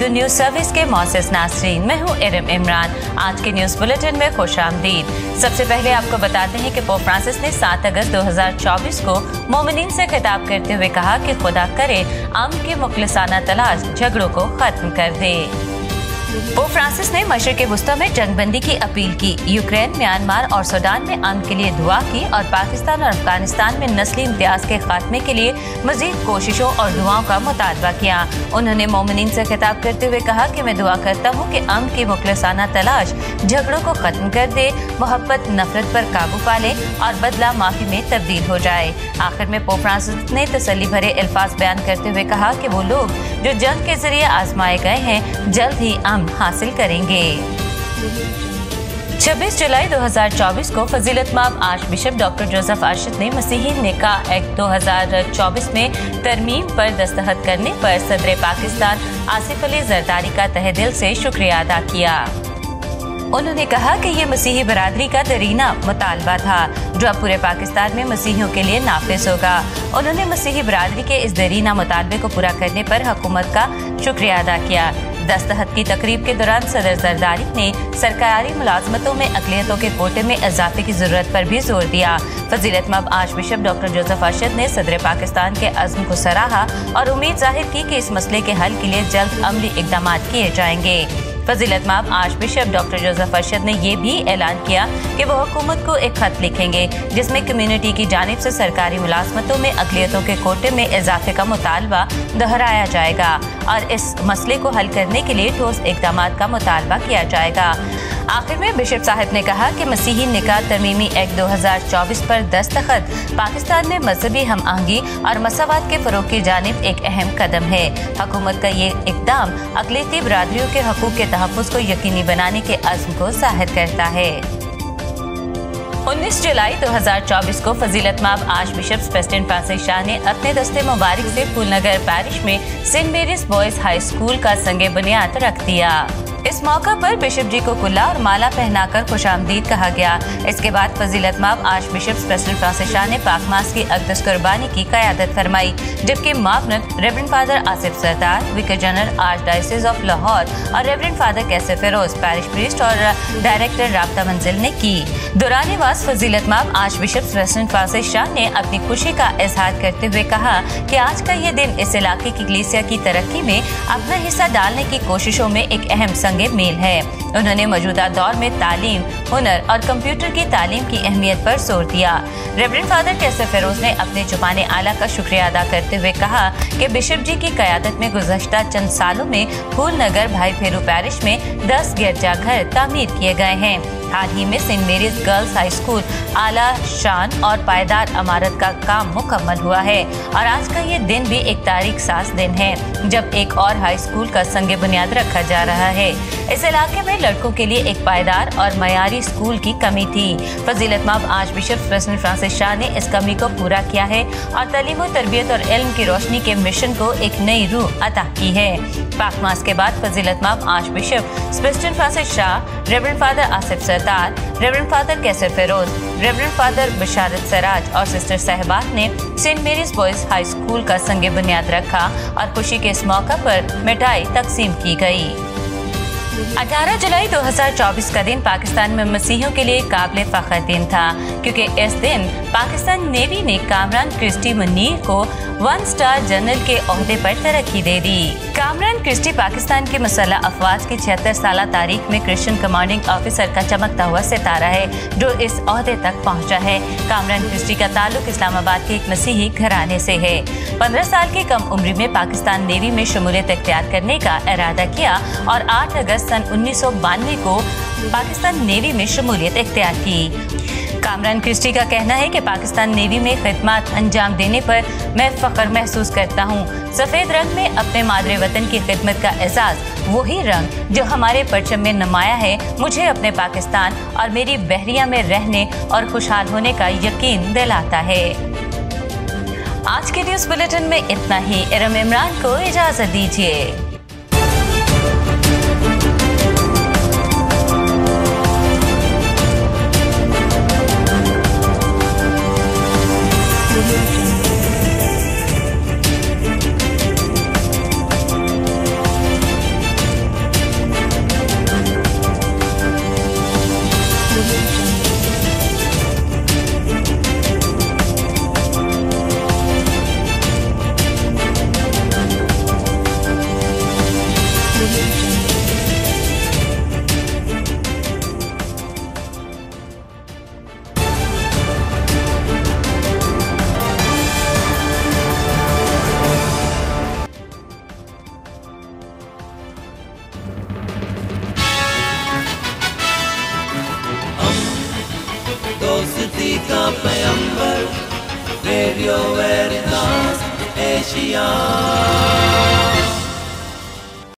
Urdu news service के मौसिस नासरीन, मैं हूँ इरम इमरान। आज के न्यूज बुलेटिन में खुशामदीद। सबसे पहले आपको बताते हैं कि पोप फ्रांसिस ने 7 अगस्त 2024 को मोमिनीन से खिताब करते हुए कहा कि खुदा करे अमन की मुखलिसाना तलाश झगड़ों को खत्म कर दे। पोप फ्रांसिस ने मशरिक़ वुस्ता में जंगबंदी की अपील की, यूक्रेन, म्यांमार और सूडान में अमन के लिए दुआ की और पाकिस्तान और अफगानिस्तान में नस्ली इम्तियाज के खात्मे के लिए मजीद कोशिशों और दुआओं का मुतालबा किया। उन्होंने मोमिनीन से खिताब करते हुए कहा कि मैं दुआ करता हूँ कि अमन की मुखलिसाना तलाश झगड़ों को खत्म कर दे, मोहब्बत नफरत पर काबू पा ले और बदला माफी में तब्दील हो जाए। आखिर में पोप फ्रांसिस ने तसल्ली भरे अल्फाज बयान करते हुए कहा कि वो लोग जो जंग के जरिए आजमाए गए हैं जल्द ही अमन हासिल करेंगे। 26 जुलाई 2024 को फजीलतमाब आर्चबिशप डॉक्टर जोसेफ अरशद ने मसीही निकाह एक्ट 2024 में तरमीम पर दस्तखत करने पर सदर पाकिस्तान आसिफ अली जरदारी का तहे दिल से शुक्रिया अदा किया। उन्होंने कहा कि ये मसीही बरादरी का दरीना मुतालबा था जो अब पूरे पाकिस्तान में मसीहियों के लिए नाफिज होगा। उन्होंने मसीही बरादरी के इस दरीना मुतालबे को पूरा करने पर हुकूमत का शुक्रिया अदा किया। दस्तखत की तकरीब के दौरान सदर जरदारी ने सरकारी मुलाजमतों में अक़लियतों के कोटे में इजाफे की जरूरत पर भी जोर दिया। फजीलतमब आर्चबिशप डॉक्टर जोसेफ अरशद ने सदर पाकिस्तान के अज़्म को सराहा और उम्मीद जाहिर की कि इस मसले के हल के लिए जल्द अमली इक़दाम किए जाएंगे। फजीलतमाब आर्चबिशप डॉक्टर जोसेफ अरशद ने ये भी ऐलान किया कि वो हुकूमत को एक खत लिखेंगे जिसमें कम्युनिटी की जानिब से सरकारी मुलाजमतों में अक़लियतों के कोटे में इजाफे का मुतालबा दोहराया जाएगा और इस मसले को हल करने के लिए ठोस इक़दाम का मुतालबा किया जाएगा। आखिर में बिशप साहब ने कहा कि मसीही निकाह तरमीमी एक्ट 2024 पर दस्तखत पाकिस्तान में मजहबी हम आहंगी और मसावत के फरोग की जानिब एक अहम कदम है। हुकूमत का ये इक़दाम अक़लियती बरादरियों के हकूक़ के तहफ़्फ़ुज़ को यकीनी बनाने के अज़्म को ज़ाहिर करता है। 19 जुलाई 2024 को फजीलतमाब आर्चबिशप सेबेस्टियन फ्रांसिस शाह ने अपने दस्ते मुबारक से फूलनगर पैरिश में Saint Mary's boys high school का संगे बुनियाद रख दिया। इस मौका पर बिशप जी को कुल्ला और माला पहनाकर खुशामदीद कहा गया। इसके बाद फजीलतमाब आर्चबिशप सेबेस्टियन फ्रांसिस शाह ने पाक मास की अक़दस कुर्बानी की क़यादत फरमाई, जबकि मामनत रेवरेंड फादर आसिफ सरदार, विकार general arch diocese of Lahore और reverend father Qaiser Firoz, parish priest और डायरेक्टर राब्ता मंजिल ने की। दौरान वास फजीलतमाब आर्चबिशप सेबेस्टियन फ्रांसिस शाह ने अपनी खुशी का इजहार करते हुए कहा कि आज का ये दिन इस इलाके की कलीसिया की तरक्की में अपना हिस्सा डालने की कोशिशों में एक अहम संगे मेल है। उन्होंने मौजूदा दौर में तालीम, हुनर और कंप्यूटर की तालीम की अहमियत पर जोर दिया। रेवरेंड फादर कैसर फिरोज ने अपने जुबान आला का शुक्रिया अदा करते हुए कहा कि बिशप जी की क़यादत में गुज़श्ता चंद सालों में फूलनगर भाई फेरू पैरिश में 10 गिरजाघर तामीर किए गए हैं। हाल ही में Saint Mary's girls high school आला शान और पायदार इमारत का काम मुकम्मल हुआ है और आज का ये दिन भी एक तारीख साज दिन है जब एक और हाई स्कूल का संगे बुनियाद रखा जा रहा है। इस इलाके में लड़कों के लिए एक पायदार और मयारी स्कूल की कमी थी। फजीलतमाब आर्चबिशप सेबेस्टियन फ्रांसिस शाह ने इस कमी को पूरा किया है और तालीम और तरबियत और इल्म की रोशनी के मिशन को एक नई रूह अता की है। पाक मास के बाद फजीलतमाब archbishop Sebastian Francis Shah, reverend father Asif Sardar, reverend father Qaiser Feroz, reverend father Basharat Siraj और सिस्टर साहिबात ने saint Mary's boys high school का संगे बुनियाद रखा और खुशी के इस मौका पर मिठाई तकसीम की गई। 18 जुलाई 2024 का दिन पाकिस्तान में मसीहियों के लिए काबिल फख्र दिन था, क्योंकि इस दिन पाकिस्तान नेवी ने कामरान क्रिस्टी मुनीर को 1 स्टार जनरल के ओहदे पर तरक्की दे दी। कामरान क्रिस्टी पाकिस्तान की मुसल्लह अफवाज की 76 साल तारीख में क्रिश्चियन कमांडिंग ऑफिसर का चमकता हुआ सितारा है जो इस ओहदे तक पहुंचा है। कामरान क्रिस्टी का ताल्लुक इस्लामाबाद के एक मसीही घराने से है। 15 साल की कम उम्र में पाकिस्तान नेवी में शमूलियत इख्तियार करने का इरादा किया और 8 अगस्त सन 1992 को पाकिस्तान नेवी में शमूलियत इख्तियार की। कामरान क्रिस्टी का कहना है कि पाकिस्तान नेवी में खिदमत अंजाम देने पर मैं फख्र महसूस करता हूँ। सफ़ेद रंग में अपने मादरे वतन की खिदमत का एहसास, वही रंग जो हमारे परचम में नुमाया है, मुझे अपने पाकिस्तान और मेरी बहरिया में रहने और खुशहाल होने का यकीन दिलाता है। आज के न्यूज़ बुलेटिन में इतना ही। इरम इमरान को इजाज़त दीजिए। दोस्ती का पैगंबर, रेडियो वेरितास एशिया।